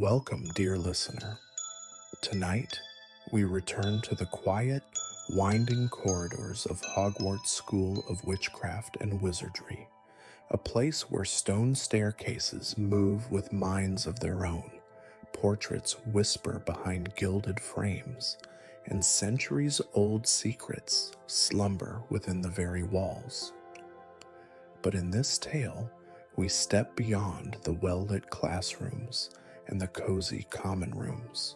Welcome, dear listener. Tonight, we return to the quiet, winding corridors of Hogwarts School of Witchcraft and Wizardry, a place where stone staircases move with minds of their own, portraits whisper behind gilded frames, and centuries-old secrets slumber within the very walls. But in this tale, we step beyond the well-lit classrooms and the cozy common rooms.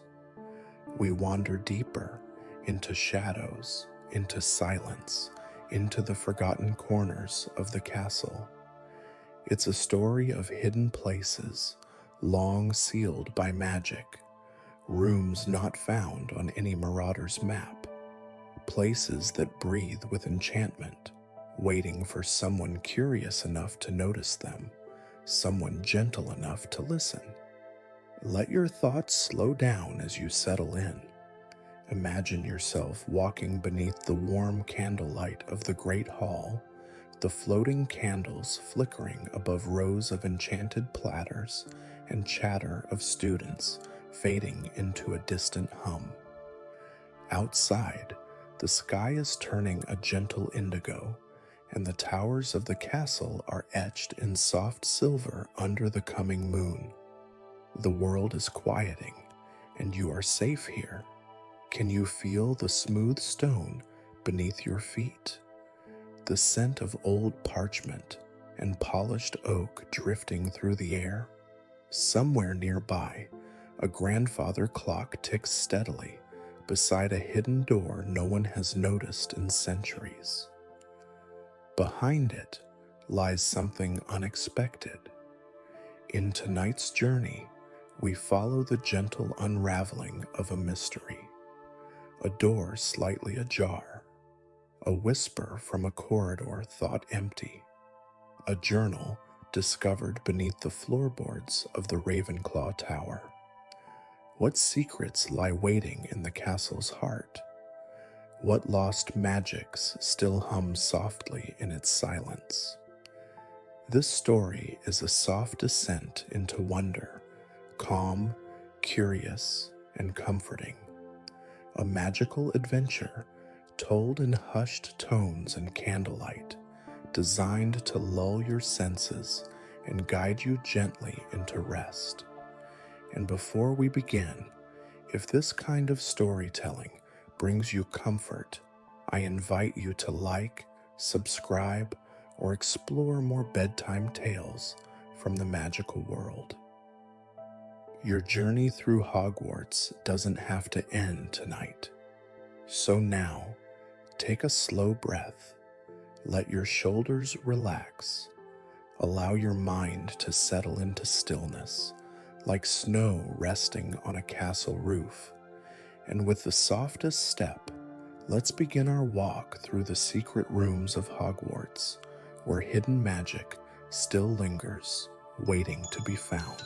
We wander deeper into shadows, into silence, into the forgotten corners of the castle. It's a story of hidden places, long sealed by magic, rooms not found on any marauder's map, places that breathe with enchantment, waiting for someone curious enough to notice them, someone gentle enough to listen. Let your thoughts slow down as you settle in. Imagine yourself walking beneath the warm candlelight of the great hall, the floating candles flickering above rows of enchanted platters and chatter of students fading into a distant hum. Outside, the sky is turning a gentle indigo, and the towers of the castle are etched in soft silver under the coming moon. The world is quieting, and you are safe here. Can you feel the smooth stone beneath your feet? The scent of old parchment and polished oak drifting through the air? Somewhere nearby, a grandfather clock ticks steadily beside a hidden door no one has noticed in centuries. Behind it lies something unexpected. In tonight's journey, we follow the gentle unraveling of a mystery. A door slightly ajar, a whisper from a corridor thought empty, a journal discovered beneath the floorboards of the Ravenclaw Tower. What secrets lie waiting in the castle's heart? What lost magics still hum softly in its silence? This story is a soft descent into wonder, calm, curious, and comforting. A magical adventure told in hushed tones and candlelight, designed to lull your senses and guide you gently into rest. And before we begin, if this kind of storytelling brings you comfort, I invite you to like, subscribe, or explore more bedtime tales from the magical world. Your journey through Hogwarts doesn't have to end tonight. So now, take a slow breath, let your shoulders relax, allow your mind to settle into stillness, like snow resting on a castle roof. And with the softest step, let's begin our walk through the secret rooms of Hogwarts, where hidden magic still lingers, waiting to be found.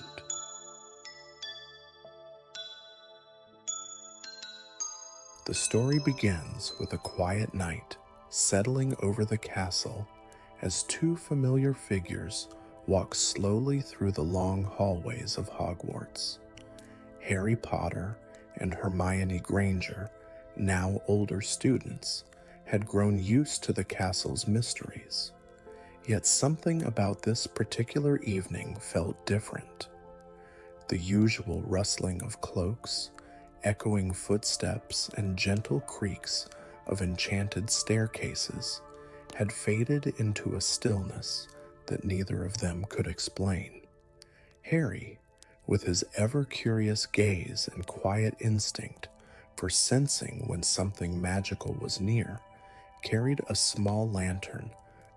The story begins with a quiet night settling over the castle as two familiar figures walk slowly through the long hallways of Hogwarts. Harry Potter and Hermione Granger, now older students, had grown used to the castle's mysteries. Yet something about this particular evening felt different. The usual rustling of cloaks, echoing footsteps, and gentle creaks of enchanted staircases had faded into a stillness that neither of them could explain. Harry, with his ever-curious gaze and quiet instinct for sensing when something magical was near, carried a small lantern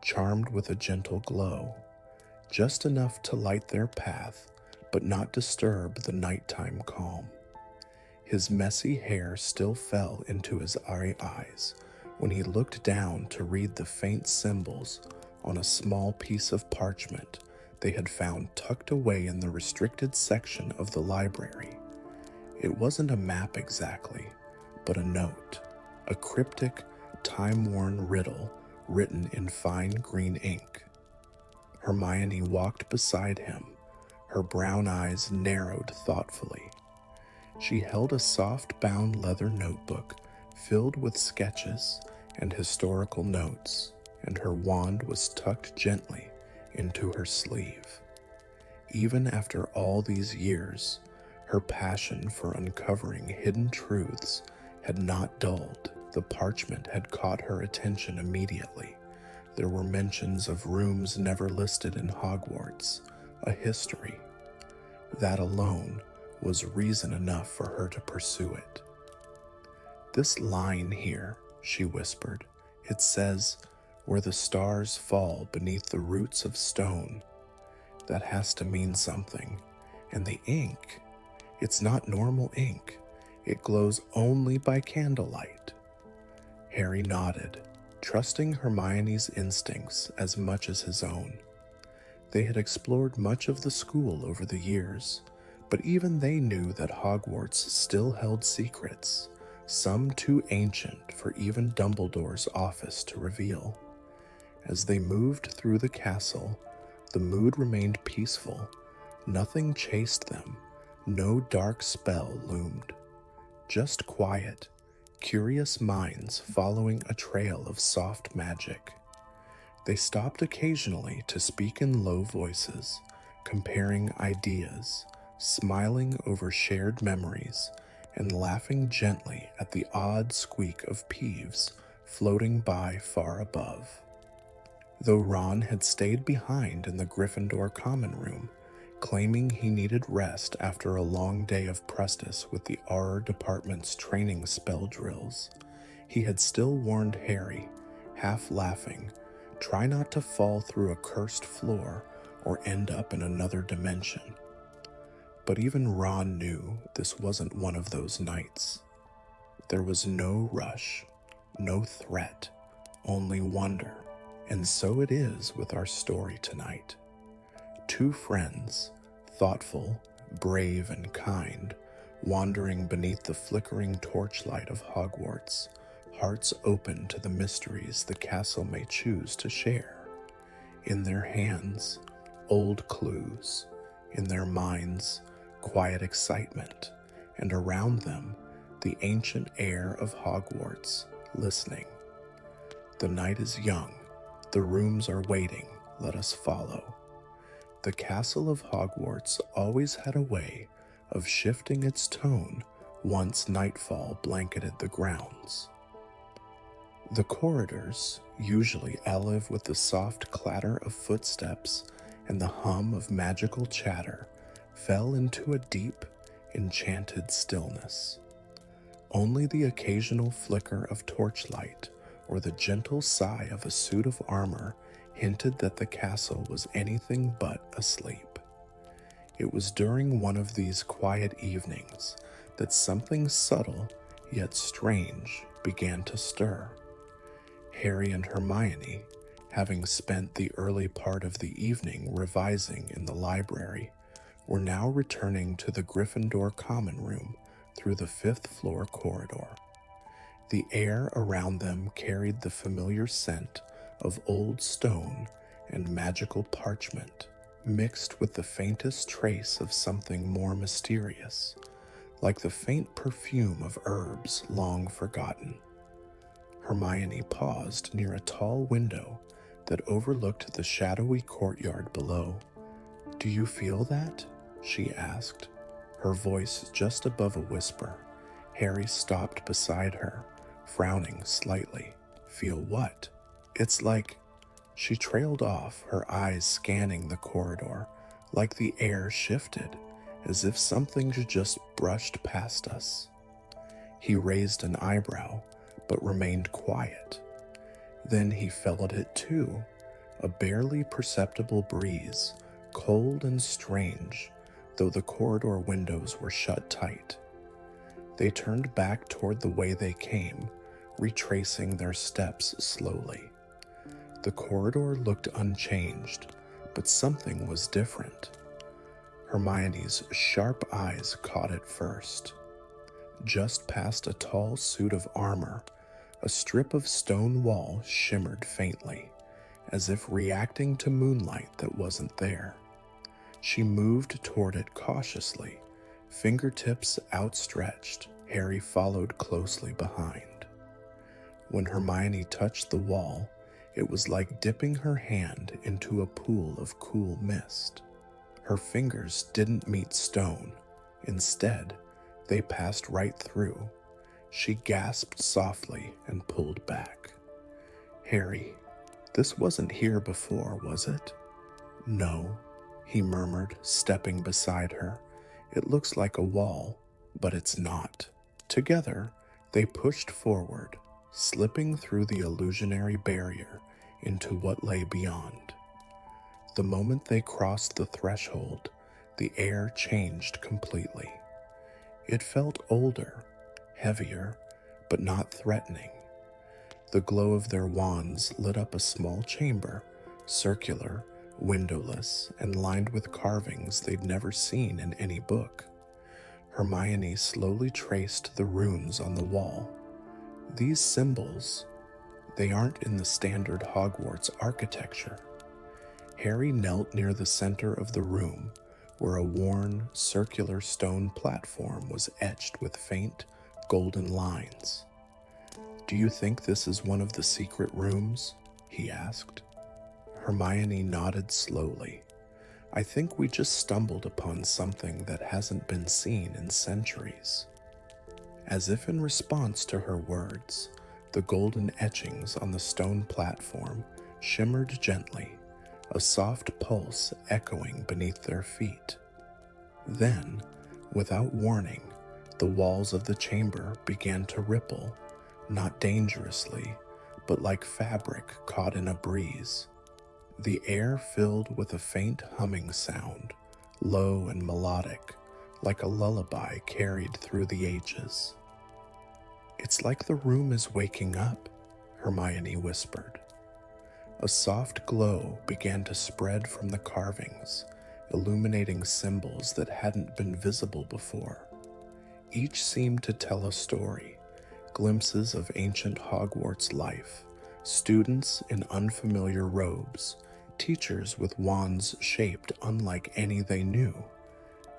charmed with a gentle glow, just enough to light their path but not disturb the nighttime calm. His messy hair still fell into his eyes when he looked down to read the faint symbols on a small piece of parchment they had found tucked away in the restricted section of the library. It wasn't a map exactly, but a note, a cryptic, time-worn riddle written in fine green ink. Hermione walked beside him, Her brown eyes narrowed thoughtfully. She held a soft-bound leather notebook filled with sketches and historical notes, and her wand was tucked gently into her sleeve. Even after all these years, her passion for uncovering hidden truths had not dulled. The parchment had caught her attention immediately. There were mentions of rooms never listed in Hogwarts, a history. That alone was reason enough for her to pursue it. "This line here," she whispered, "it says, 'Where the stars fall beneath the roots of stone.' That has to mean something. And the ink, it's not normal ink. It glows only by candlelight." Harry nodded, trusting Hermione's instincts as much as his own. They had explored much of the school over the years, but even they knew that Hogwarts still held secrets, some too ancient for even Dumbledore's office to reveal. As they moved through the castle, the mood remained peaceful. Nothing chased them, no dark spell loomed. Just quiet, curious minds following a trail of soft magic. They stopped occasionally to speak in low voices, comparing ideas, smiling over shared memories, and laughing gently at the odd squeak of Peeves floating by far above. Though Ron had stayed behind in the Gryffindor common room, claiming he needed rest after a long day of practice with the Auror department's training spell drills, he had still warned Harry, half laughing, try not to fall through a cursed floor or end up in another dimension. But even Ron knew this wasn't one of those nights. There was no rush, no threat, only wonder. And so it is with our story tonight. Two friends, thoughtful, brave, and kind, wandering beneath the flickering torchlight of Hogwarts, hearts open to the mysteries the castle may choose to share. In their hands, old clues. In their minds, quiet excitement. And around them, the ancient air of Hogwarts, listening. The night is young. The rooms are waiting. Let us follow. The castle of Hogwarts always had a way of shifting its tone once nightfall blanketed the grounds. The corridors, usually alive with the soft clatter of footsteps and the hum of magical chatter, fell into a deep, enchanted stillness. Only the occasional flicker of torchlight or the gentle sigh of a suit of armor hinted that the castle was anything but asleep. It was during one of these quiet evenings that something subtle yet strange began to stir. Harry and Hermione, having spent the early part of the evening revising in the library, were now returning to the Gryffindor common room through the fifth-floor corridor. The air around them carried the familiar scent of old stone and magical parchment, mixed with the faintest trace of something more mysterious, like the faint perfume of herbs long forgotten. Hermione paused near a tall window that overlooked the shadowy courtyard below. "Do you feel that?" she asked, her voice just above a whisper. Harry stopped beside her, frowning slightly. "Feel what?" "It's like..." She trailed off, her eyes scanning the corridor, like the air shifted, as if something had just brushed past us. He raised an eyebrow, but remained quiet. Then he felt it too, a barely perceptible breeze, cold and strange, though the corridor windows were shut tight. They turned back toward the way they came, retracing their steps slowly. The corridor looked unchanged, but something was different. Hermione's sharp eyes caught it first. Just past a tall suit of armor, a strip of stone wall shimmered faintly, as if reacting to moonlight that wasn't there. She moved toward it cautiously, fingertips outstretched. Harry followed closely behind. When Hermione touched the wall, it was like dipping her hand into a pool of cool mist. Her fingers didn't meet stone. Instead, they passed right through. She gasped softly and pulled back. Harry, this wasn't here before, was it? No, he murmured, stepping beside her. It looks like a wall, but it's not. Together, they pushed forward, slipping through the illusionary barrier into what lay beyond. The moment they crossed the threshold, the air changed completely. It felt older, heavier, but not threatening. The glow of their wands lit up a small chamber, circular, windowless, and lined with carvings they'd never seen in any book. Hermione slowly traced the runes on the wall. These symbols, they aren't in the standard Hogwarts architecture. Harry knelt near the center of the room, where a worn, circular stone platform was etched with faint, golden lines. "Do you think this is one of the secret rooms?" he asked. Hermione nodded slowly. "I think we just stumbled upon something that hasn't been seen in centuries." As if in response to her words, the golden etchings on the stone platform shimmered gently, a soft pulse echoing beneath their feet. Then, without warning, the walls of the chamber began to ripple, not dangerously, but like fabric caught in a breeze. The air filled with a faint humming sound, low and melodic, like a lullaby carried through the ages. "It's like the room is waking up," Hermione whispered. A soft glow began to spread from the carvings, illuminating symbols that hadn't been visible before. Each seemed to tell a story, glimpses of ancient Hogwarts life, students in unfamiliar robes, teachers with wands shaped unlike any they knew.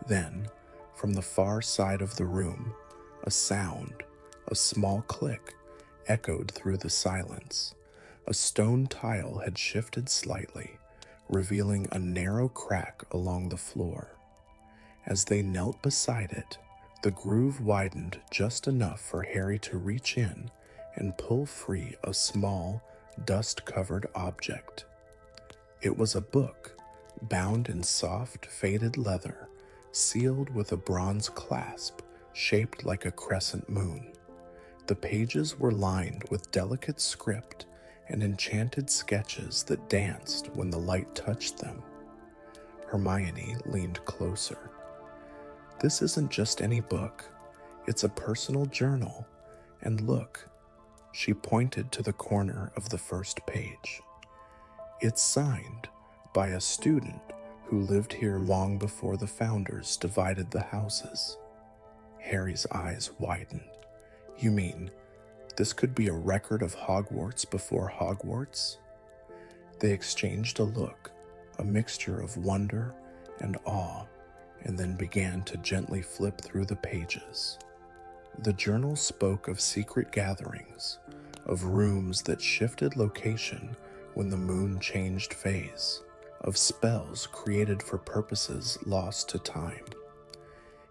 Then, from the far side of the room, a sound, a small click, echoed through the silence. A stone tile had shifted slightly, revealing a narrow crack along the floor. As they knelt beside it, the groove widened just enough for Harry to reach in and pull free a small, dust-covered object. It was a book, bound in soft, faded leather, sealed with a bronze clasp shaped like a crescent moon. The pages were lined with delicate script and enchanted sketches that danced when the light touched them. Hermione leaned closer. "This isn't just any book. It's a personal journal. And look," she pointed to the corner of the first page. "It's signed by a student who lived here long before the founders divided the houses." Harry's eyes widened. "You mean this could be a record of Hogwarts before Hogwarts?" They exchanged a look, a mixture of wonder and awe, and then began to gently flip through the pages. The journal spoke of secret gatherings, of rooms that shifted location when the moon changed phase, of spells created for purposes lost to time.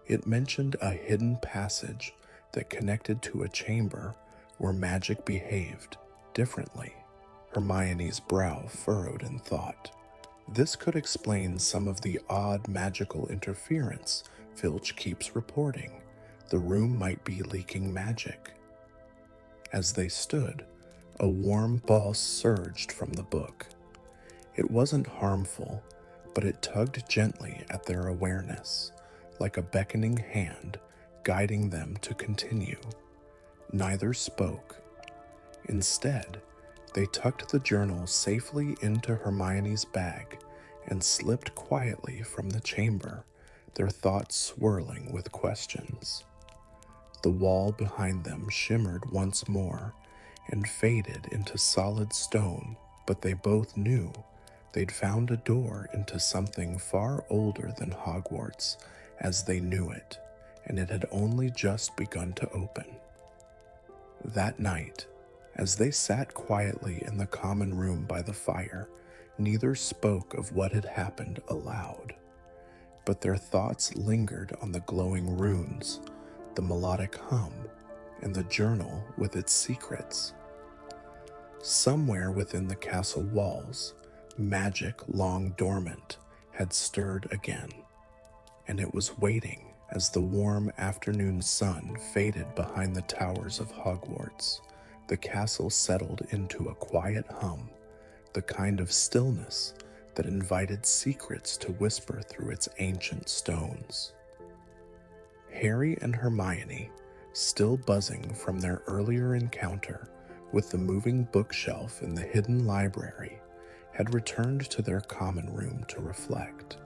It mentioned a hidden passage that connected to a chamber where magic behaved differently. Hermione's brow furrowed in thought. This could explain some of the odd magical interference Filch keeps reporting. The room might be leaking magic. As they stood, a warm pulse surged from the book. It wasn't harmful, but it tugged gently at their awareness, like a beckoning hand guiding them to continue. Neither spoke. Instead, they tucked the journal safely into Hermione's bag and slipped quietly from the chamber, their thoughts swirling with questions. The wall behind them shimmered once more and faded into solid stone, but they both knew They'd found a door into something far older than Hogwarts as they knew it, and it had only just begun to open. That night, as they sat quietly in the common room by the fire, neither spoke of what had happened aloud, but their thoughts lingered on the glowing runes, the melodic hum, and the journal with its secrets. Somewhere within the castle walls, magic long dormant had stirred again, and it was waiting as the warm afternoon sun faded behind the towers of Hogwarts. The castle settled into a quiet hum, the kind of stillness that invited secrets to whisper through its ancient stones. Harry and Hermione, still buzzing from their earlier encounter with the moving bookshelf in the hidden library, had returned to their common room to reflect.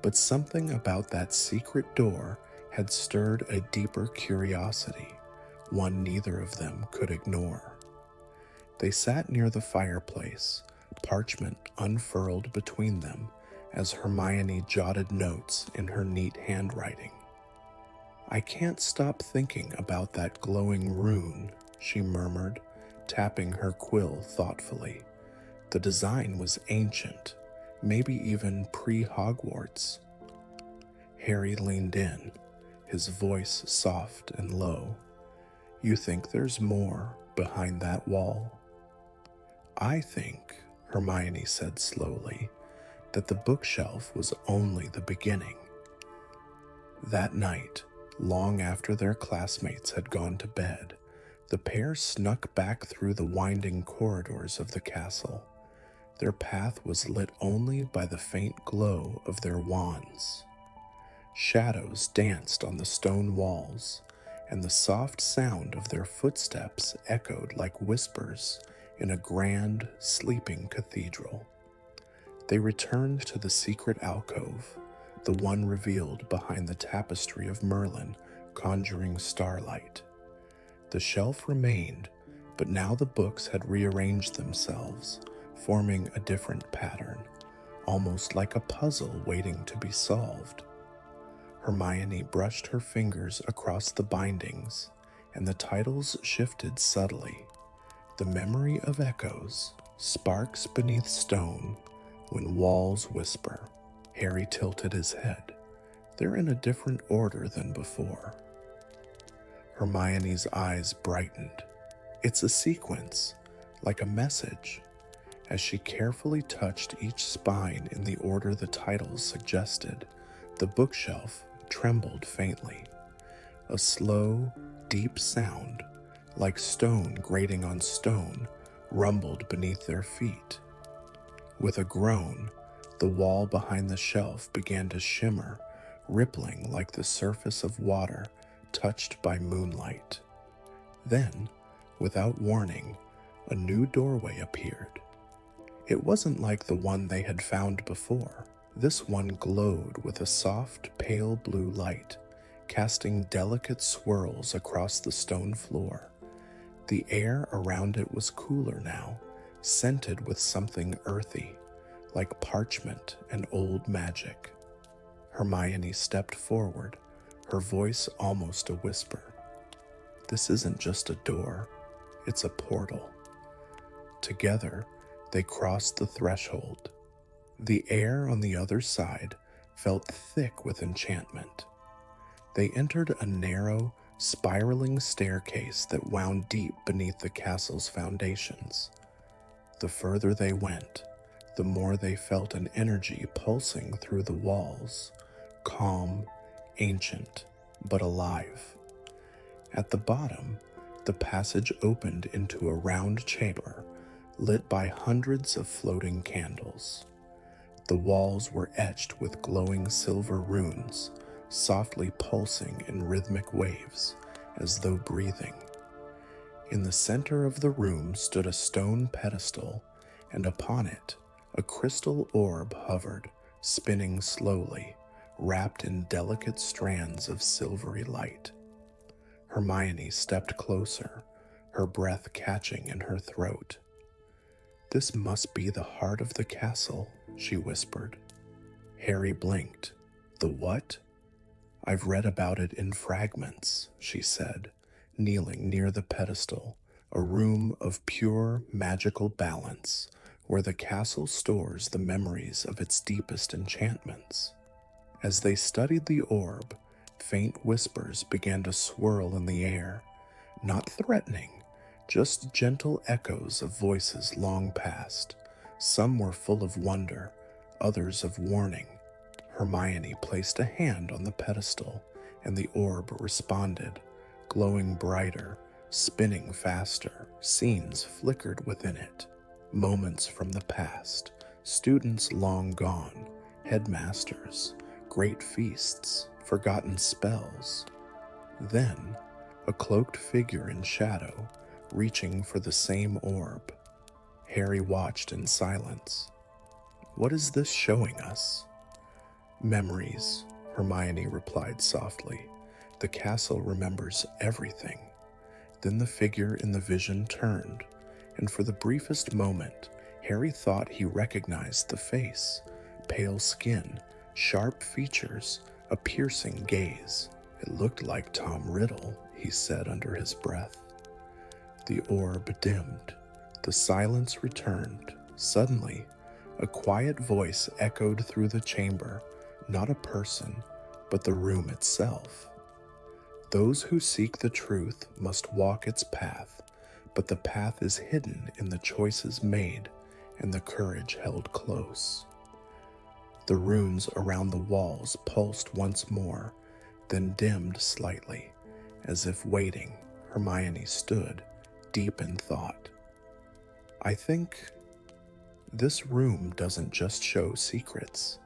But something about that secret door had stirred a deeper curiosity, one neither of them could ignore. They sat near the fireplace, parchment unfurled between them as Hermione jotted notes in her neat handwriting. "I can't stop thinking about that glowing rune," she murmured, tapping her quill thoughtfully. The design was ancient, maybe even pre-Hogwarts. Harry leaned in, his voice soft and low. "You think there's more behind that wall?" "I think," Hermione said slowly, "that the bookshelf was only the beginning." That night, long after their classmates had gone to bed, the pair snuck back through the winding corridors of the castle. Their path was lit only by the faint glow of their wands. Shadows danced on the stone walls, and the soft sound of their footsteps echoed like whispers in a grand, sleeping cathedral. They returned to the secret alcove, the one revealed behind the tapestry of Merlin conjuring starlight. The shelf remained, but now the books had rearranged themselves, forming a different pattern, almost like a puzzle waiting to be solved. Hermione brushed her fingers across the bindings, and the titles shifted subtly. "The Memory of Echoes," "Sparks Beneath Stone," "When Walls Whisper." Harry tilted his head. "They're in a different order than before." Hermione's eyes brightened. "It's a sequence, like a message." As she carefully touched each spine in the order the titles suggested, the bookshelf trembled faintly. A slow, deep sound, like stone grating on stone, rumbled beneath their feet. With a groan, the wall behind the shelf began to shimmer, rippling like the surface of water touched by moonlight. Then, without warning, a new doorway appeared. It wasn't like the one they had found before. This one glowed with a soft, pale blue light, casting delicate swirls across the stone floor. The air around it was cooler now, scented with something earthy, like parchment and old magic. Hermione stepped forward, her voice almost a whisper. "This isn't just a door, it's a portal." Together, they crossed the threshold. The air on the other side felt thick with enchantment. They entered a narrow, spiraling staircase that wound deep beneath the castle's foundations. The further they went, the more they felt an energy pulsing through the walls, calm, ancient, but alive. At the bottom, the passage opened into a round chamber lit by hundreds of floating candles. The walls were etched with glowing silver runes, softly pulsing in rhythmic waves, as though breathing. In the center of the room stood a stone pedestal, and upon it, a crystal orb hovered, spinning slowly, wrapped in delicate strands of silvery light. Hermione stepped closer, her breath catching in her throat. "This must be the heart of the castle," she whispered. Harry blinked. "The what?" "I've read about it in fragments," she said, kneeling near the pedestal, "a room of pure magical balance, where the castle stores the memories of its deepest enchantments." As they studied the orb, faint whispers began to swirl in the air, not threatening, just gentle echoes of voices long past. Some were full of wonder, others of warning. Hermione placed a hand on the pedestal, and the orb responded, glowing brighter, spinning faster. Scenes flickered within it, moments from the past, students long gone, headmasters, great feasts, forgotten spells. Then, a cloaked figure in shadow, reaching for the same orb. Harry watched in silence. "What is this showing us?" "Memories," Hermione replied softly. "The castle remembers everything." Then the figure in the vision turned, and for the briefest moment, Harry thought he recognized the face. Pale skin, sharp features, a piercing gaze. "It looked like Tom Riddle," he said under his breath. The orb dimmed. The silence returned. Suddenly, a quiet voice echoed through the chamber, not a person, but the room itself. "Those who seek the truth must walk its path, but the path is hidden in the choices made and the courage held close." The runes around the walls pulsed once more, then dimmed slightly. As if waiting, Hermione stood, deep in thought. "I think this room doesn't just show secrets.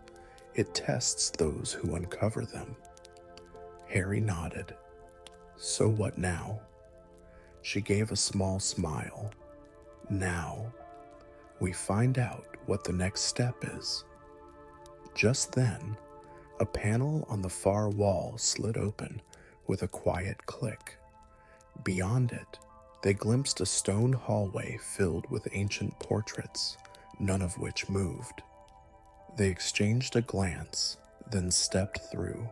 It tests those who uncover them." Harry nodded. "So what now?" She gave a small smile. "Now, we find out what the next step is." Just then, a panel on the far wall slid open with a quiet click. Beyond it, they glimpsed a stone hallway filled with ancient portraits, none of which moved. They exchanged a glance, then stepped through.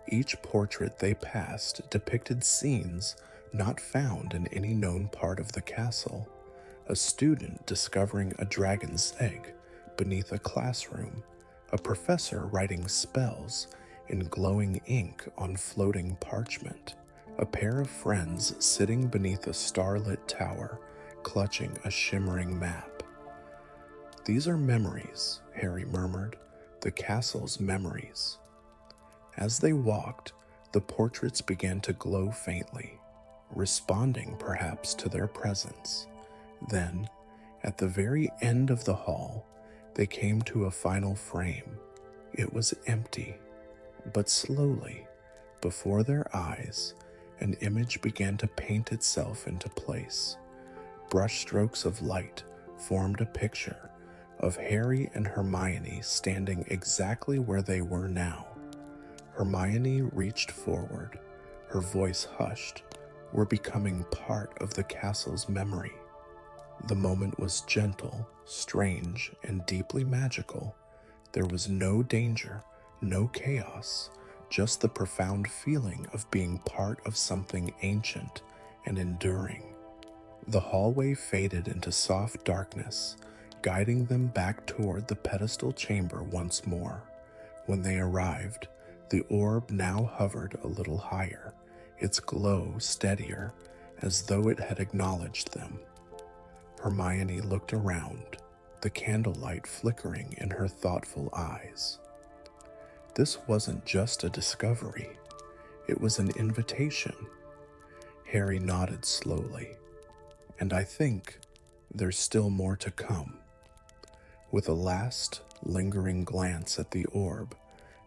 Each portrait they passed depicted scenes not found in any known part of the castle. A student discovering a dragon's egg beneath a classroom, a professor writing spells in glowing ink on floating parchment, a pair of friends sitting beneath a starlit tower, clutching a shimmering map. "These are memories," Harry murmured, "the castle's memories." As they walked, the portraits began to glow faintly, responding perhaps to their presence. Then, at the very end of the hall, they came to a final frame. It was empty, but slowly, before their eyes, an image began to paint itself into place. Brushstrokes of light formed a picture of Harry and Hermione standing exactly where they were now. Hermione reached forward, her voice hushed. "We're becoming part of the castle's memory." The moment was gentle, strange, and deeply magical. There was no danger, no chaos, just the profound feeling of being part of something ancient and enduring. The hallway faded into soft darkness, guiding them back toward the pedestal chamber once more. When they arrived, the orb now hovered a little higher, its glow steadier, as though it had acknowledged them. Hermione looked around, the candlelight flickering in her thoughtful eyes. This wasn't just a discovery, it was an invitation. Harry nodded slowly. "And I think there's still more to come." With a last, lingering glance at the orb,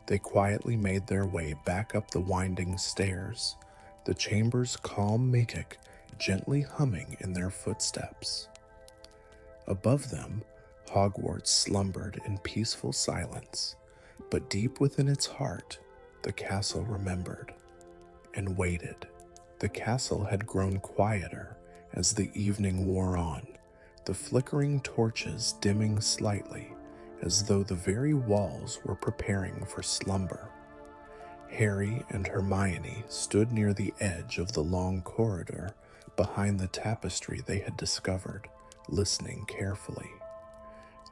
they quietly made their way back up the winding stairs, the chamber's calm music gently humming in their footsteps. Above them, Hogwarts slumbered in peaceful silence, but deep within its heart, the castle remembered and waited. The castle had grown quieter as the evening wore on, the flickering torches dimming slightly as though the very walls were preparing for slumber. Harry and Hermione stood near the edge of the long corridor behind the tapestry they had discovered, listening carefully.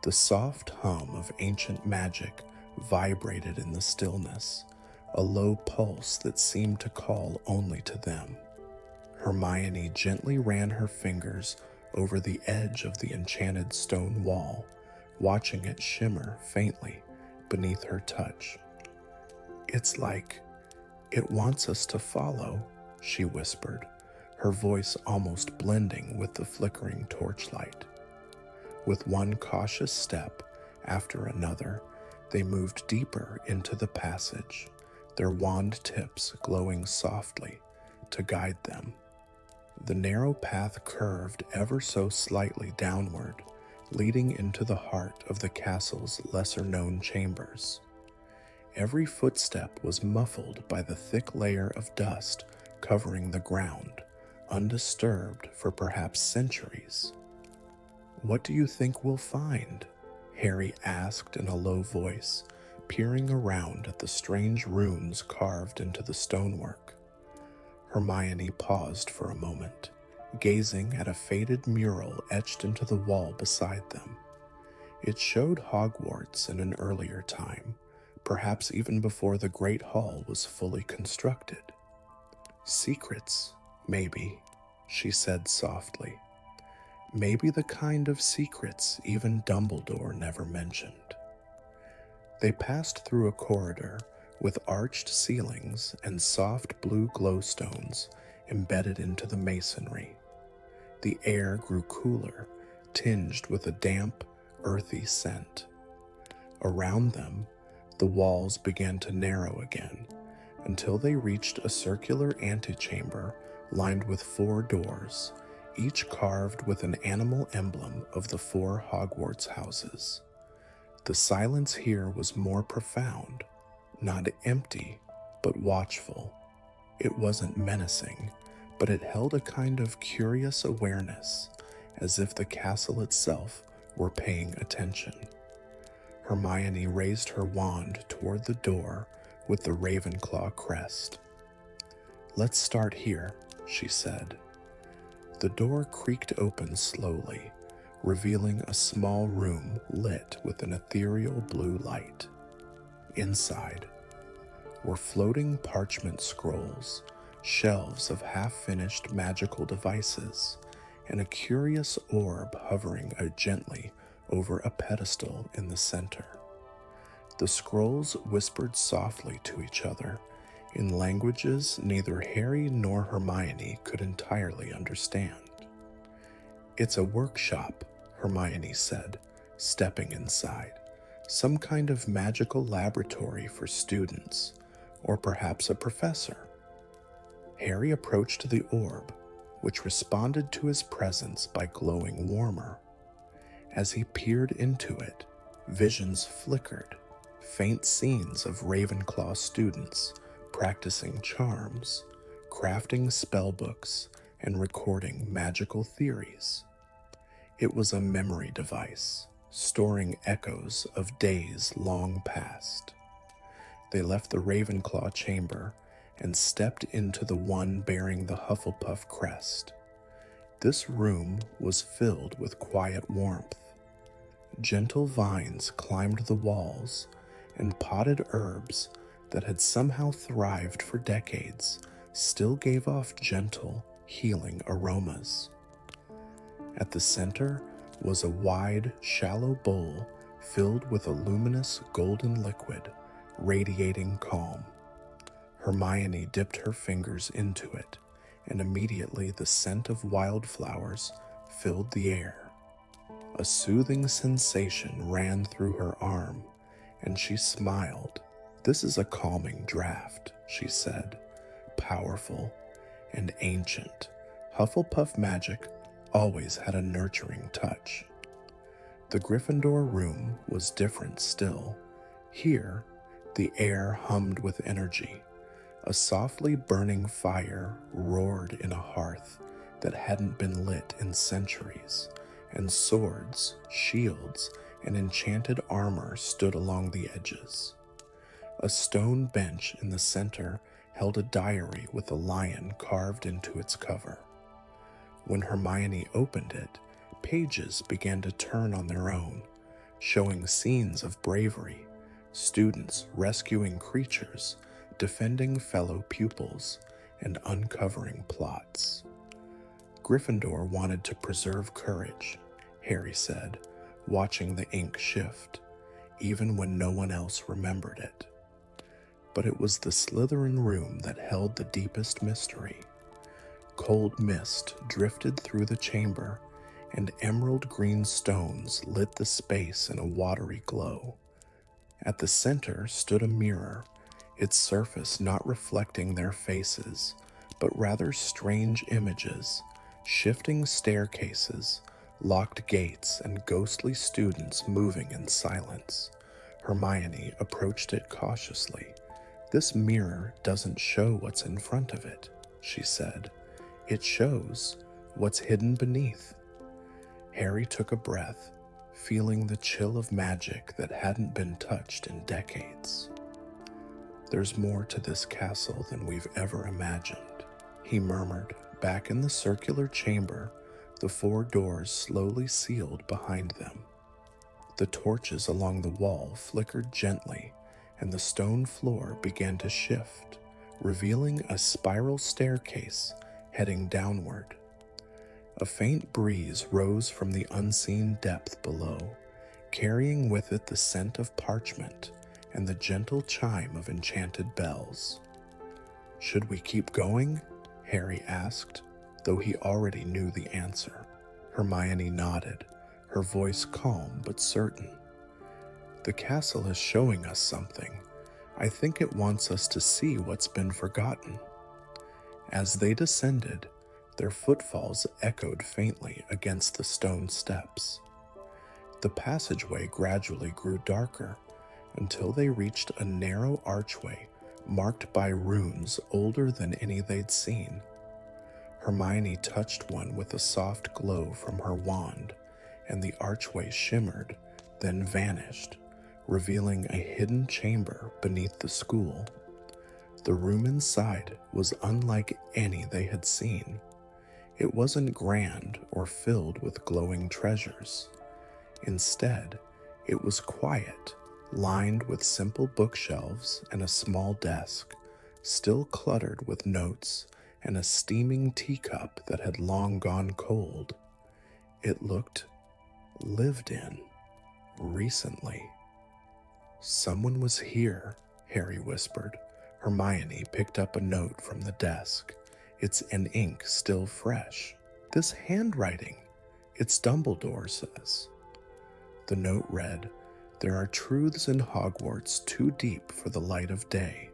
The soft hum of ancient magic vibrated in the stillness, a low pulse that seemed to call only to them. Hermione gently ran her fingers over the edge of the enchanted stone wall, watching it shimmer faintly beneath her touch. "It's like it wants us to follow," she whispered, her voice almost blending with the flickering torchlight. With one cautious step after another, they moved deeper into the passage, their wand tips glowing softly to guide them. The narrow path curved ever so slightly downward, leading into the heart of the castle's lesser-known chambers. Every footstep was muffled by the thick layer of dust covering the ground, undisturbed for perhaps centuries. "What do you think we'll find?" Harry asked in a low voice, peering around at the strange runes carved into the stonework. Hermione paused for a moment, gazing at a faded mural etched into the wall beside them. It showed Hogwarts in an earlier time, perhaps even before the Great Hall was fully constructed. "Secrets, maybe," she said softly. "Maybe the kind of secrets even Dumbledore never mentioned." They passed through a corridor with arched ceilings and soft blue glowstones embedded into the masonry. The air grew cooler, tinged with a damp, earthy scent. Around them, the walls began to narrow again, until they reached a circular antechamber lined with 4 doors, each carved with an animal emblem of the 4 Hogwarts houses. The silence here was more profound, not empty, but watchful. It wasn't menacing, but it held a kind of curious awareness, as if the castle itself were paying attention. Hermione raised her wand toward the door with the Ravenclaw crest. "Let's start here," she said. The door creaked open slowly, revealing a small room lit with an ethereal blue light. Inside were floating parchment scrolls, shelves of half-finished magical devices, and a curious orb hovering gently over a pedestal in the center. The scrolls whispered softly to each other in languages neither Harry nor Hermione could entirely understand. "It's a workshop," Hermione said, stepping inside. "Some kind of magical laboratory for students, or perhaps a professor." Harry approached the orb, which responded to his presence by glowing warmer. As he peered into it, visions flickered, faint scenes of Ravenclaw students practicing charms, crafting spellbooks, and recording magical theories. It was a memory device, storing echoes of days long past. They left the Ravenclaw chamber and stepped into the one bearing the Hufflepuff crest. This room was filled with quiet warmth. Gentle vines climbed the walls, and potted herbs that had somehow thrived for decades still gave off gentle, healing aromas. At the center was a wide, shallow bowl filled with a luminous golden liquid, radiating calm. Hermione dipped her fingers into it, and immediately the scent of wildflowers filled the air. A soothing sensation ran through her arm, and she smiled. "This is a calming draft," she said, "powerful and ancient. Hufflepuff magic always had a nurturing touch." The Gryffindor room was different still. Here, the air hummed with energy. A softly burning fire roared in a hearth that hadn't been lit in centuries, and swords, shields, and enchanted armor stood along the edges. A stone bench in the center held a diary with a lion carved into its cover. When Hermione opened it, pages began to turn on their own, showing scenes of bravery, students rescuing creatures, defending fellow pupils, and uncovering plots. Gryffindor wanted to preserve courage, Harry said, watching the ink shift, even when no one else remembered it. But it was the Slytherin room that held the deepest mystery. Cold mist drifted through the chamber, and emerald green stones lit the space in a watery glow. At the center stood a mirror, its surface not reflecting their faces, but rather strange images, shifting staircases, locked gates, and ghostly students moving in silence. Hermione approached it cautiously. "This mirror doesn't show what's in front of it," she said. "It shows what's hidden beneath." Harry took a breath, feeling the chill of magic that hadn't been touched in decades. "There's more to this castle than we've ever imagined," he murmured. Back in the circular chamber, the 4 doors slowly sealed behind them. The torches along the wall flickered gently, and the stone floor began to shift, revealing a spiral staircase heading downward. A faint breeze rose from the unseen depth below, carrying with it the scent of parchment and the gentle chime of enchanted bells. "Should we keep going?" Harry asked, though he already knew the answer. Hermione nodded, her voice calm but certain. "The castle is showing us something. I think it wants us to see what's been forgotten." As they descended, their footfalls echoed faintly against the stone steps. The passageway gradually grew darker until they reached a narrow archway marked by runes older than any they'd seen. Hermione touched one with a soft glow from her wand, and the archway shimmered, then vanished, revealing a hidden chamber beneath the school. The room inside was unlike any they had seen. It wasn't grand or filled with glowing treasures. Instead, it was quiet, lined with simple bookshelves and a small desk, still cluttered with notes and a steaming teacup that had long gone cold. It looked lived in, recently. "Someone was here," Harry whispered. Hermione picked up a note from the desk, its ink still fresh. "This handwriting, it's Dumbledore says." The note read, "There are truths in Hogwarts too deep for the light of day,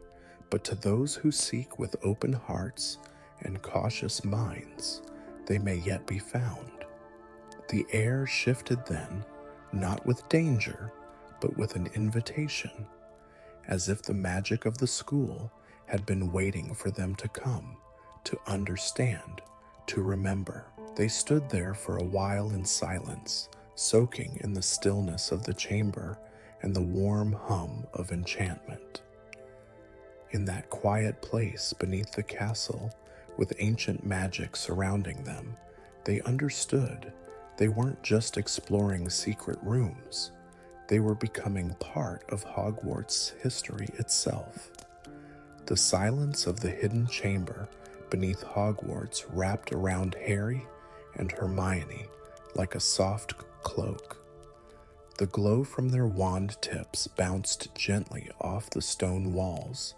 but to those who seek with open hearts and cautious minds, they may yet be found." The air shifted then, not with danger, but with an invitation, as if the magic of the school had been waiting for them to come, to understand, to remember. They stood there for a while in silence, soaking in the stillness of the chamber and the warm hum of enchantment. In that quiet place beneath the castle, with ancient magic surrounding them, they understood they weren't just exploring secret rooms. They were becoming part of Hogwarts' history itself. The silence of the hidden chamber beneath Hogwarts wrapped around Harry and Hermione like a soft cloak. The glow from their wand tips bounced gently off the stone walls,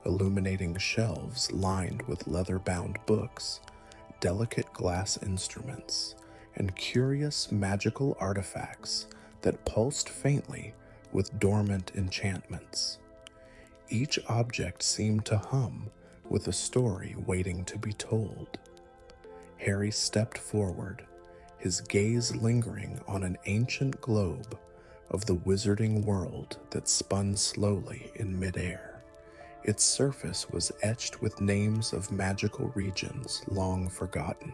illuminating shelves lined with leather-bound books, delicate glass instruments, and curious magical artifacts that pulsed faintly with dormant enchantments. Each object seemed to hum with a story waiting to be told. Harry stepped forward, his gaze lingering on an ancient globe of the wizarding world that spun slowly in midair. Its surface was etched with names of magical regions long forgotten.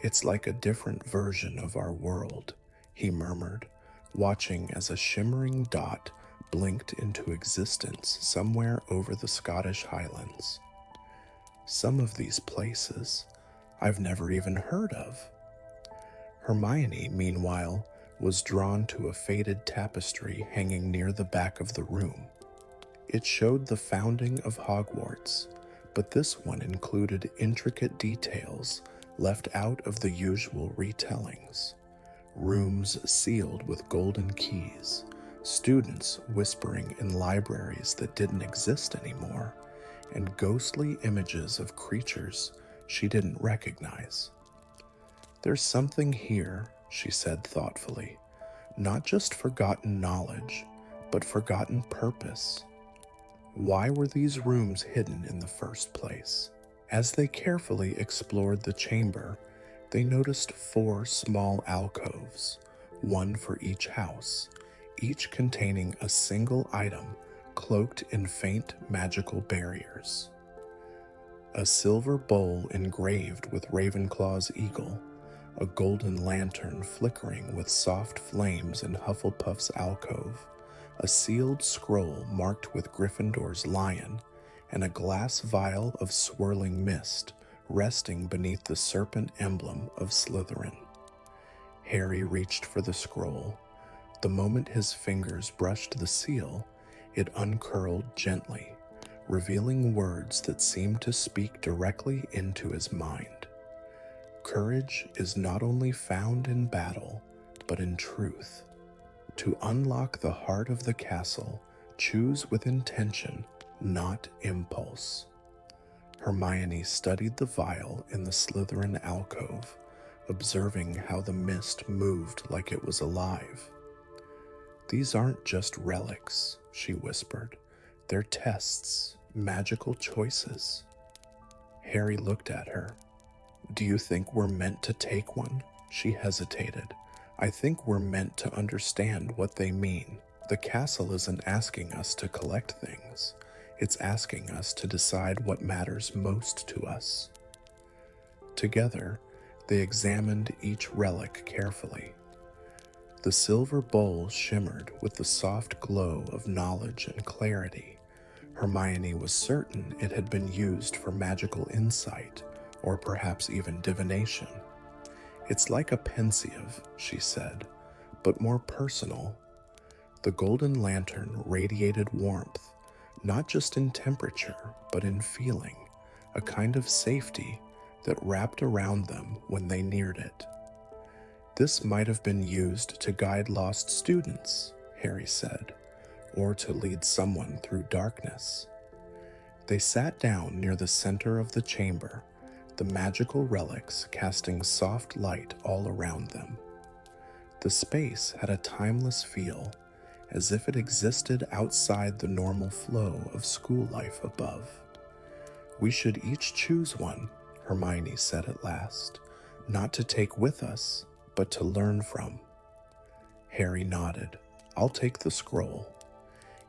It's like a different version of our world, he murmured, watching as a shimmering dot blinked into existence somewhere over the Scottish Highlands. Some of these places I've never even heard of. Hermione, meanwhile, was drawn to a faded tapestry hanging near the back of the room. It showed the founding of Hogwarts, but this one included intricate details left out of the usual retellings. Rooms sealed with golden keys, students whispering in libraries that didn't exist anymore, and ghostly images of creatures she didn't recognize. There's something here, she said thoughtfully, not just forgotten knowledge, but forgotten purpose. Why were these rooms hidden in the first place? As they carefully explored the chamber, they noticed 4 small alcoves, one for each house, each containing a single item cloaked in faint magical barriers. A silver bowl engraved with Ravenclaw's eagle, a golden lantern flickering with soft flames in Hufflepuff's alcove, a sealed scroll marked with Gryffindor's lion, and a glass vial of swirling mist resting beneath the serpent emblem of Slytherin. Harry reached for the scroll. The moment his fingers brushed the seal, it uncurled gently, revealing words that seemed to speak directly into his mind. Courage is not only found in battle, but in truth. To unlock the heart of the castle, choose with intention, not impulse. Hermione studied the vial in the Slytherin alcove, observing how the mist moved like it was alive. These aren't just relics, she whispered. They're tests, magical choices. Harry looked at her. Do you think we're meant to take one? She hesitated. I think we're meant to understand what they mean. The castle isn't asking us to collect things. It's asking us to decide what matters most to us. Together, they examined each relic carefully. The silver bowl shimmered with the soft glow of knowledge and clarity. Hermione was certain it had been used for magical insight, or perhaps even divination. It's like a pensieve, she said, but more personal. The golden lantern radiated warmth, not just in temperature, but in feeling, a kind of safety that wrapped around them when they neared it. This might have been used to guide lost students, Harry said, or to lead someone through darkness. They sat down near the center of the chamber, the magical relics casting soft light all around them. The space had a timeless feel, as if it existed outside the normal flow of school life above. We should each choose one, Hermione said at last, not to take with us, but to learn from. Harry nodded. I'll take the scroll.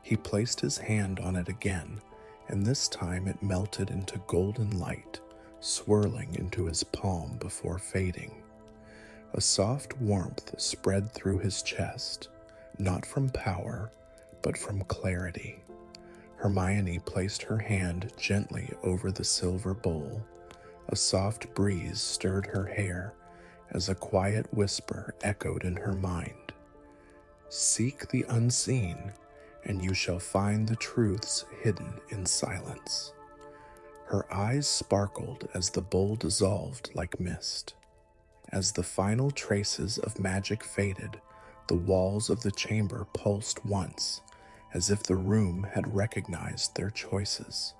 He placed his hand on it again, and this time it melted into golden light, swirling into his palm before fading. A soft warmth spread through his chest, not from power, but from clarity. Hermione placed her hand gently over the silver bowl. A soft breeze stirred her hair as a quiet whisper echoed in her mind. Seek the unseen, and you shall find the truths hidden in silence. Her eyes sparkled as the bowl dissolved like mist. As the final traces of magic faded, the walls of the chamber pulsed once, as if the room had recognized their choices.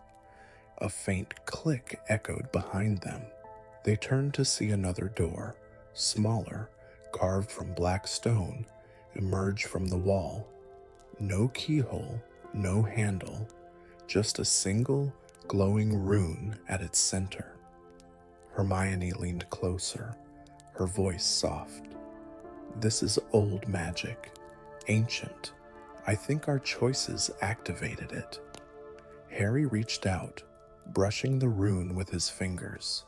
A faint click echoed behind them. They turned to see another door, smaller, carved from black stone, emerge from the wall. No keyhole, no handle, just a single, glowing rune at its center. Hermione leaned closer, her voice soft. This is old magic, ancient. I think our choices activated it. Harry reached out, brushing the rune with his fingers.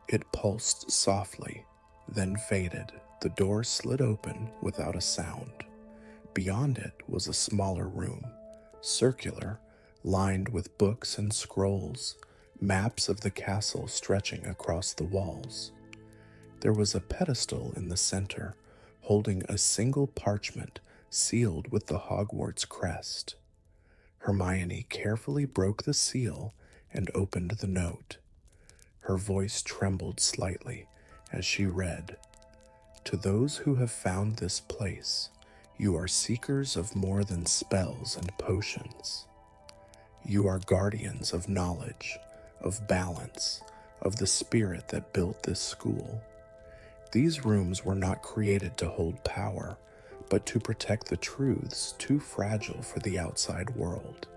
It pulsed softly, then faded. The door slid open without a sound. Beyond it was a smaller room, circular, lined with books and scrolls, maps of the castle stretching across the walls. There was a pedestal in the center, holding a single parchment sealed with the Hogwarts crest. Hermione carefully broke the seal and opened the note. Her voice trembled slightly as she read, "To those who have found this place, you are seekers of more than spells and potions. You are guardians of knowledge, of balance, of the spirit that built this school. These rooms were not created to hold power, but to protect the truths too fragile for the outside world.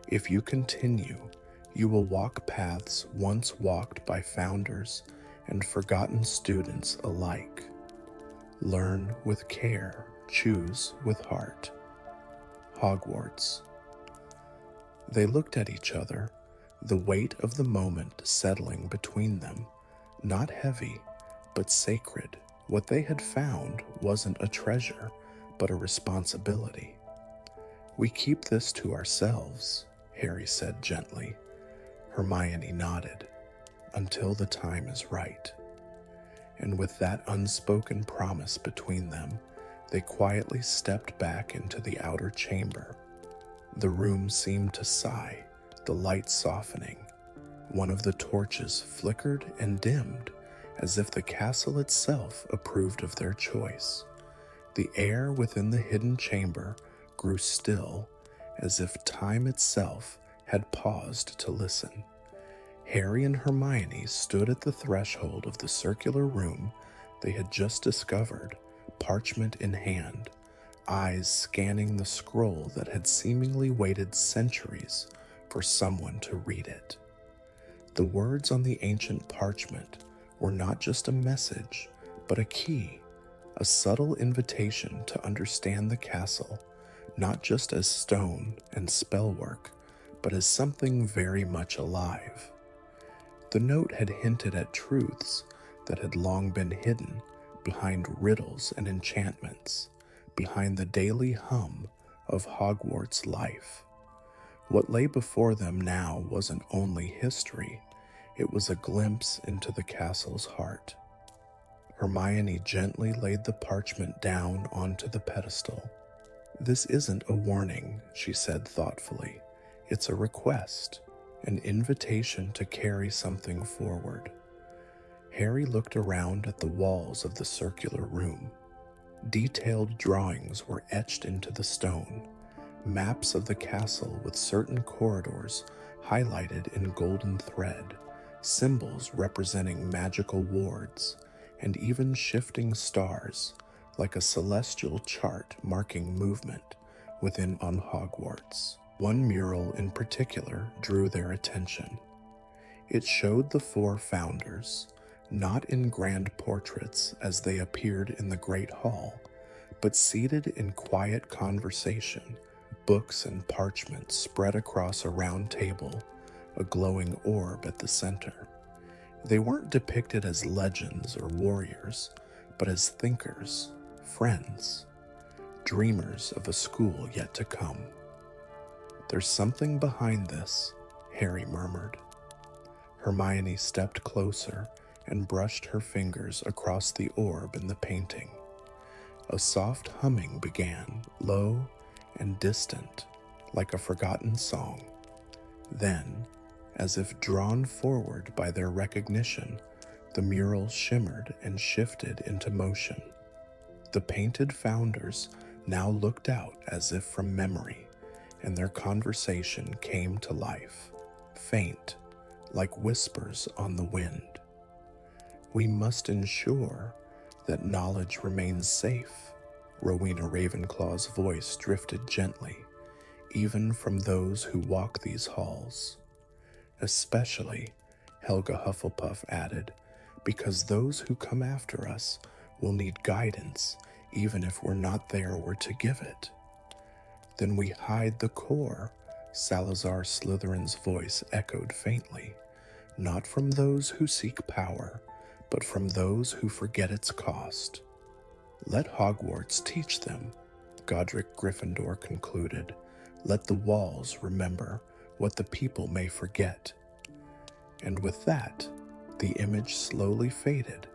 If you continue, you will walk paths once walked by founders and forgotten students alike. Learn with care, choose with heart." Hogwarts. They looked at each other, the weight of the moment settling between them, not heavy, but sacred. What they had found wasn't a treasure, but a responsibility. "We keep this to ourselves," Harry said gently. Hermione nodded. "Until the time is right." And with that unspoken promise between them, they quietly stepped back into the outer chamber. The room seemed to sigh, the light softening. One of the torches flickered and dimmed, as if the castle itself approved of their choice. The air within the hidden chamber grew still, as if time itself had paused to listen. Harry and Hermione stood at the threshold of the circular room they had just discovered, parchment in hand, eyes scanning the scroll that had seemingly waited centuries for someone to read it. The words on the ancient parchment were not just a message, but a key, a subtle invitation to understand the castle, not just as stone and spellwork, but as something very much alive. The note had hinted at truths that had long been hidden behind riddles and enchantments, behind the daily hum of Hogwarts life. What lay before them now wasn't only history, it was a glimpse into the castle's heart. Hermione gently laid the parchment down onto the pedestal. "This isn't a warning," she said thoughtfully. "It's a request, an invitation to carry something forward." Harry looked around at the walls of the circular room. Detailed drawings were etched into the stone, maps of the castle with certain corridors highlighted in golden thread, symbols representing magical wards, and even shifting stars, like a celestial chart marking movement within on Hogwarts. One mural in particular drew their attention. It showed the four founders, not in grand portraits as they appeared in the Great Hall, but seated in quiet conversation, books and parchments spread across a round table, a glowing orb at the center. They weren't depicted as legends or warriors, but as thinkers, friends, dreamers of a school yet to come. "There's something behind this," Harry murmured. Hermione stepped closer and brushed her fingers across the orb in the painting. A soft humming began, low and distant, like a forgotten song. Then, as if drawn forward by their recognition, the mural shimmered and shifted into motion. The painted founders now looked out as if from memory, and their conversation came to life, faint, like whispers on the wind. "We must ensure that knowledge remains safe," Rowena Ravenclaw's voice drifted gently, "even from those who walk these halls. Especially," Helga Hufflepuff added, "because those who come after us will need guidance, even if we're not there or to give it." "Then we hide the core," Salazar Slytherin's voice echoed faintly, "not from those who seek power, but from those who forget its cost. Let Hogwarts teach them, Godric Gryffindor concluded. Let the walls remember what the people may forget. And with that, the image slowly faded,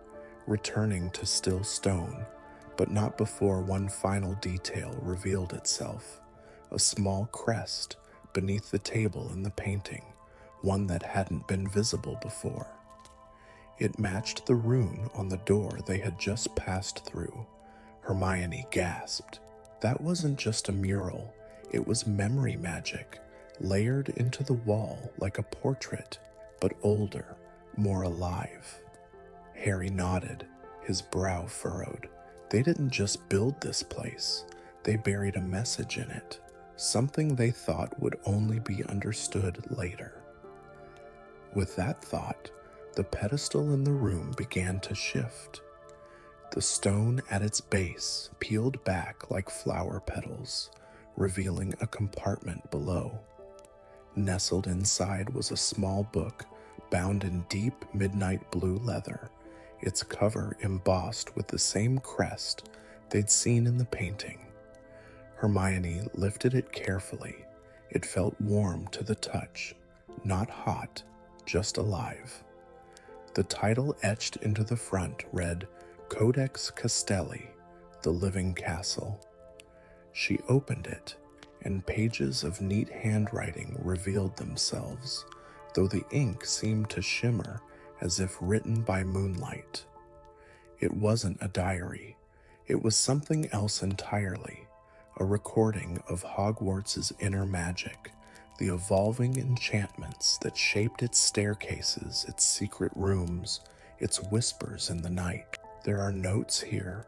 returning to still stone, but not before one final detail revealed itself: a small crest beneath the table in the painting, one that hadn't been visible before. It matched the rune on the door they had just passed through. Hermione gasped. That wasn't just a mural, it was memory magic, layered into the wall like a portrait, but older, more alive. Harry nodded, his brow furrowed. They didn't just build this place, they buried a message in it, something they thought would only be understood later. With that thought, the pedestal in the room began to shift. The stone at its base peeled back like flower petals, revealing a compartment below. Nestled inside was a small book bound in deep midnight blue leather, its cover embossed with the same crest they'd seen in the painting. Hermione lifted it carefully. It felt warm to the touch, not hot, just alive. The title etched into the front read, Codex Castelli, the Living Castle. She opened it, and pages of neat handwriting revealed themselves, though the ink seemed to shimmer as if written by moonlight. It wasn't a diary. It was something else entirely, a recording of Hogwarts' inner magic, the evolving enchantments that shaped its staircases, its secret rooms, its whispers in the night. There are notes here,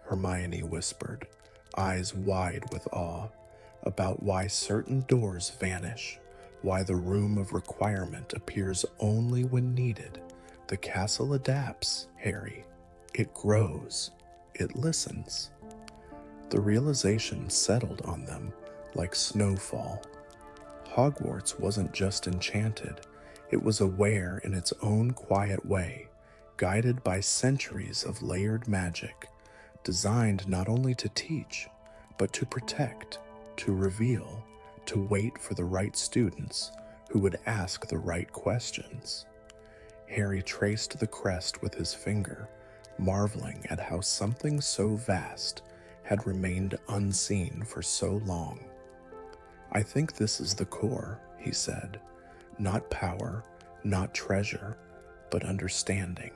Hermione whispered, eyes wide with awe, about why certain doors vanish, why the room of requirement appears only when needed. The castle adapts, Harry. It grows. It listens. The realization settled on them like snowfall. Hogwarts wasn't just enchanted, it was aware in its own quiet way, guided by centuries of layered magic, designed not only to teach, but to protect, to reveal, to wait for the right students who would ask the right questions. Harry traced the crest with his finger, marveling at how something so vast had remained unseen for so long. I think this is the core, he said. Not power, not treasure, but understanding.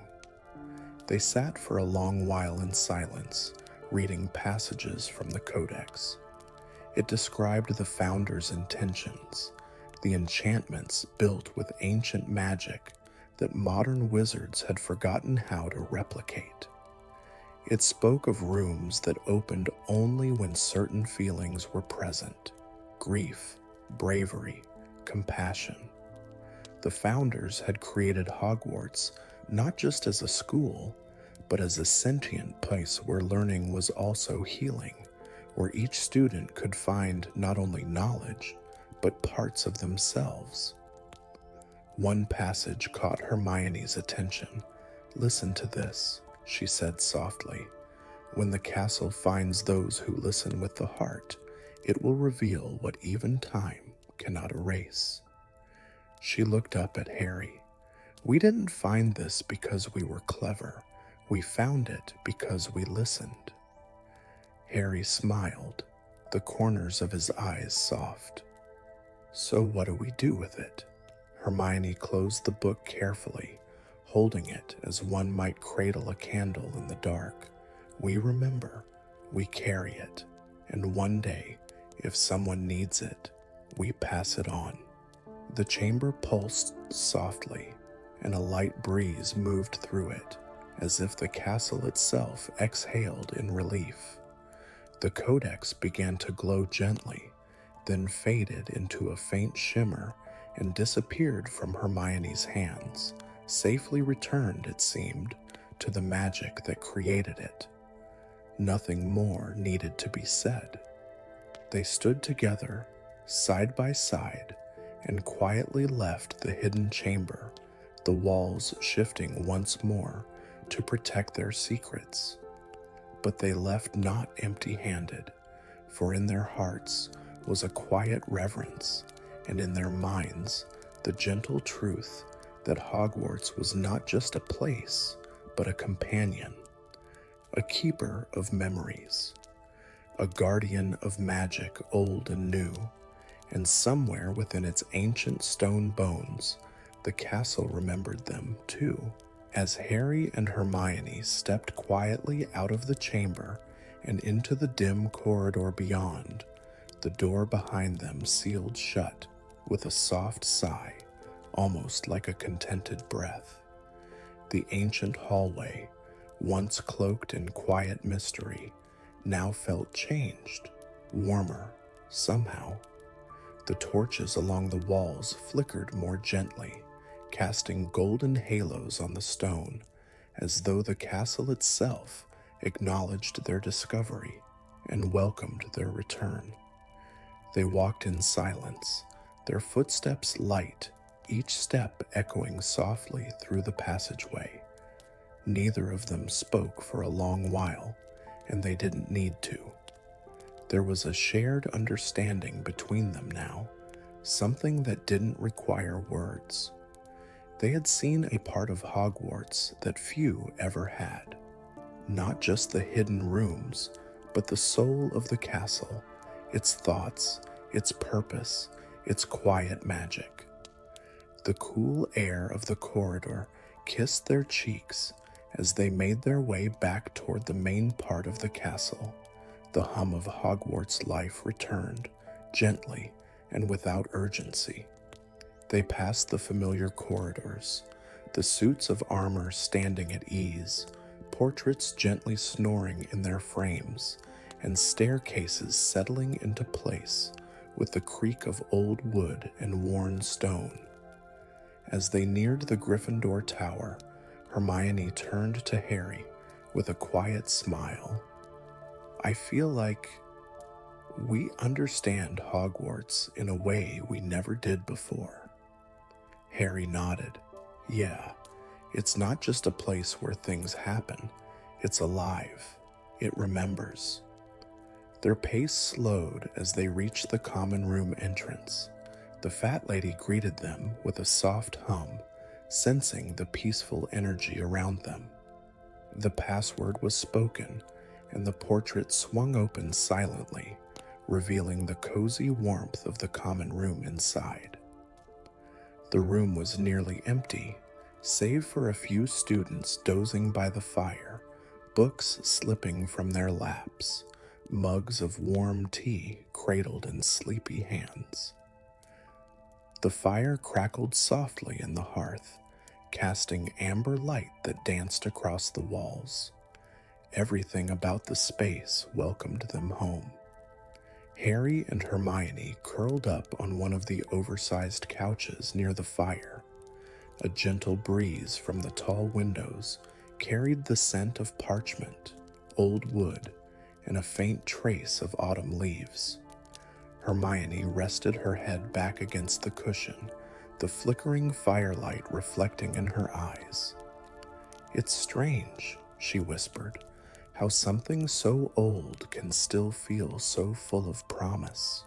They sat for a long while in silence, reading passages from the Codex. It described the founder's intentions, the enchantments built with ancient magic that modern wizards had forgotten how to replicate. It spoke of rooms that opened only when certain feelings were present: grief, bravery, compassion. The founders had created Hogwarts not just as a school, but as a sentient place where learning was also healing, where each student could find not only knowledge, but parts of themselves. One passage caught Hermione's attention. Listen to this, she said softly. When the castle finds those who listen with the heart, it will reveal what even time cannot erase. She looked up at Harry. We didn't find this because we were clever. We found it because we listened. Harry smiled, the corners of his eyes soft. So what do we do with it? Hermione closed the book carefully, holding it as one might cradle a candle in the dark. We remember, we carry it, and one day, if someone needs it, we pass it on. The chamber pulsed softly, and a light breeze moved through it, as if the castle itself exhaled in relief. The codex began to glow gently, then faded into a faint shimmer and disappeared from Hermione's hands, safely returned, it seemed, to the magic that created it. Nothing more needed to be said. They stood together, side by side, and quietly left the hidden chamber, the walls shifting once more to protect their secrets. But they left not empty-handed, for in their hearts was a quiet reverence, and in their minds the gentle truth that Hogwarts was not just a place, but a companion, a keeper of memories, a guardian of magic old and new, and somewhere within its ancient stone bones, the castle remembered them too. As Harry and Hermione stepped quietly out of the chamber and into the dim corridor beyond, the door behind them sealed shut with a soft sigh, almost like a contented breath. The ancient hallway, once cloaked in quiet mystery, now felt changed, warmer, somehow. The torches along the walls flickered more gently, casting golden halos on the stone, as though the castle itself acknowledged their discovery and welcomed their return. They walked in silence, their footsteps light, each step echoing softly through the passageway. Neither of them spoke for a long while, and they didn't need to. There was a shared understanding between them now, something that didn't require words. They had seen a part of Hogwarts that few ever had. Not just the hidden rooms, but the soul of the castle, its thoughts, its purpose, its quiet magic. The cool air of the corridor kissed their cheeks as they made their way back toward the main part of the castle. The hum of Hogwarts life returned, gently and without urgency. They passed the familiar corridors, the suits of armor standing at ease, portraits gently snoring in their frames, and staircases settling into place with the creak of old wood and worn stone. As they neared the Gryffindor Tower, Hermione turned to Harry with a quiet smile. "I feel like we understand Hogwarts in a way we never did before." Harry nodded. "Yeah, it's not just a place where things happen. It's alive. It remembers." Their pace slowed as they reached the common room entrance. The fat lady greeted them with a soft hum, sensing the peaceful energy around them. The password was spoken, and the portrait swung open silently, revealing the cozy warmth of the common room inside. The room was nearly empty, save for a few students dozing by the fire, books slipping from their laps, mugs of warm tea cradled in sleepy hands. The fire crackled softly in the hearth, casting amber light that danced across the walls. Everything about the space welcomed them home. Harry and Hermione curled up on one of the oversized couches near the fire. A gentle breeze from the tall windows carried the scent of parchment, old wood, and a faint trace of autumn leaves. Hermione rested her head back against the cushion, the flickering firelight reflecting in her eyes. "It's strange," she whispered, "how something so old can still feel so full of promise."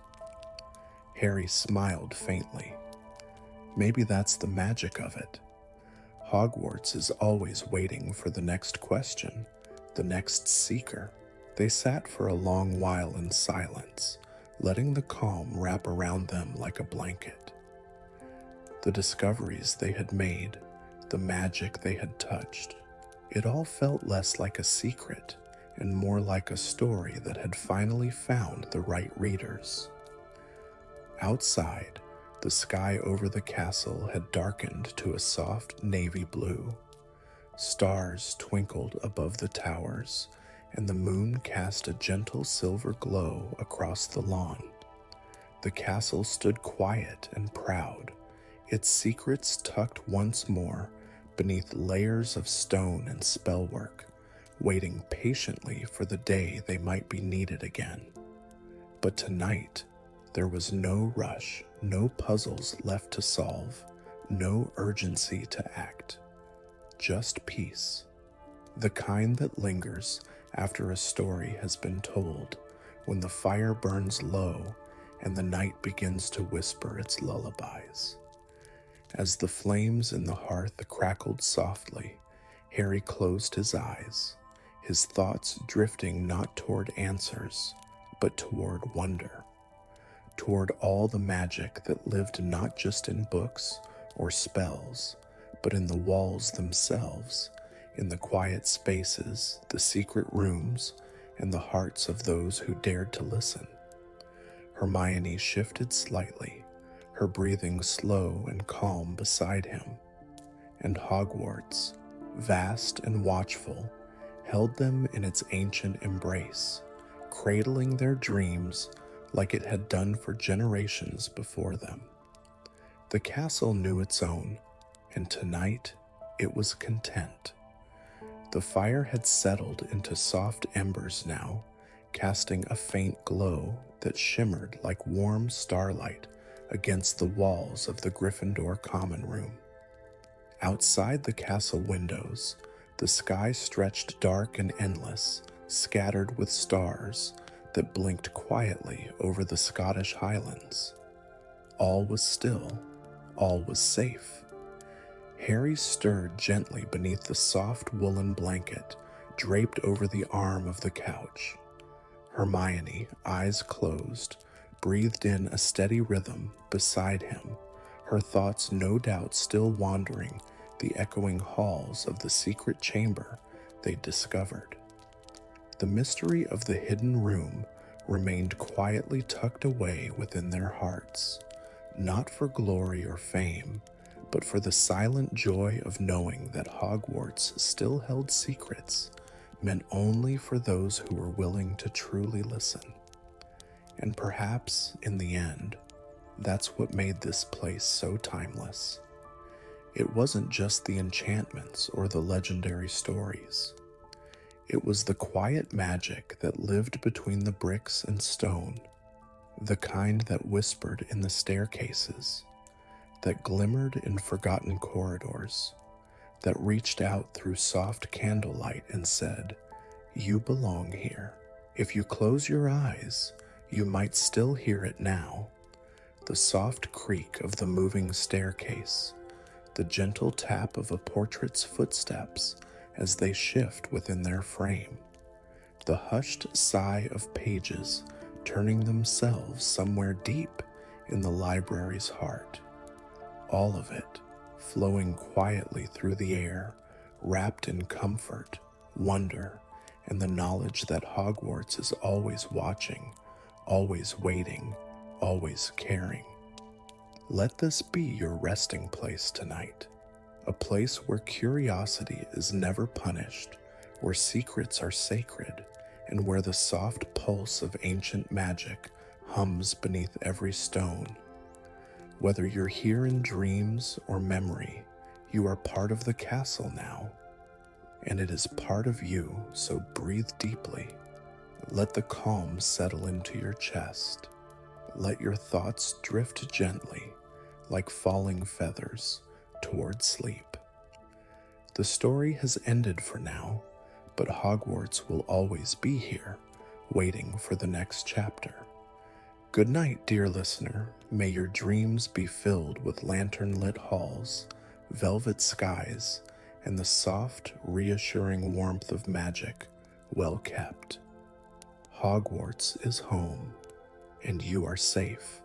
Harry smiled faintly. "Maybe that's the magic of it. Hogwarts is always waiting for the next question, the next seeker." They sat for a long while in silence, letting the calm wrap around them like a blanket. The discoveries they had made, the magic they had touched, it all felt less like a secret and more like a story that had finally found the right readers. Outside, the sky over the castle had darkened to a soft navy blue. Stars twinkled above the towers, and the moon cast a gentle silver glow across the lawn. The castle stood quiet and proud, its secrets tucked once more beneath layers of stone and spellwork, waiting patiently for the day they might be needed again. But tonight, there was no rush, no puzzles left to solve, no urgency to act. Just peace. the kind that lingers after a story has been told, when the fire burns low and the night begins to whisper its lullabies. As the flames in the hearth crackled softly, Harry closed his eyes, his thoughts drifting not toward answers, but toward wonder, toward all the magic that lived not just in books or spells, but in the walls themselves, in the quiet spaces, the secret rooms, and the hearts of those who dared to listen. Hermione shifted slightly, her breathing slow and calm beside him, and Hogwarts, vast and watchful, held them in its ancient embrace, cradling their dreams like it had done for generations before them. The castle knew its own, and tonight it was content. The fire had settled into soft embers now, casting a faint glow that shimmered like warm starlight against the walls of the Gryffindor common room. Outside the castle windows, the sky stretched dark and endless, scattered with stars that blinked quietly over the Scottish Highlands. All was still, all was safe. Harry stirred gently beneath the soft woolen blanket draped over the arm of the couch. Hermione, eyes closed, breathed in a steady rhythm beside him, her thoughts no doubt still wandering the echoing halls of the secret chamber they'd discovered. The mystery of the hidden room remained quietly tucked away within their hearts, not for glory or fame, but for the silent joy of knowing that Hogwarts still held secrets meant only for those who were willing to truly listen. And perhaps, in the end, that's what made this place so timeless. It wasn't just the enchantments or the legendary stories. It was the quiet magic that lived between the bricks and stone, the kind that whispered in the staircases, that glimmered in forgotten corridors, that reached out through soft candlelight and said, "You belong here. If you close your eyes, you might still hear it now." The soft creak of the moving staircase, the gentle tap of a portrait's footsteps as they shift within their frame, the hushed sigh of pages turning themselves somewhere deep in the library's heart. All of it flowing quietly through the air, wrapped in comfort, wonder, and the knowledge that Hogwarts is always watching, always waiting, always caring. Let this be your resting place tonight, a place where curiosity is never punished, where secrets are sacred, and where the soft pulse of ancient magic hums beneath every stone. Whether you're here in dreams or memory, you are part of the castle now, and it is part of you, so breathe deeply. Let the calm settle into your chest. Let your thoughts drift gently, like falling feathers, toward sleep. The story has ended for now, but Hogwarts will always be here, waiting for the next chapter. Good night, dear listener. May your dreams be filled with lantern-lit halls, velvet skies, and the soft, reassuring warmth of magic well kept. Hogwarts is home, and you are safe.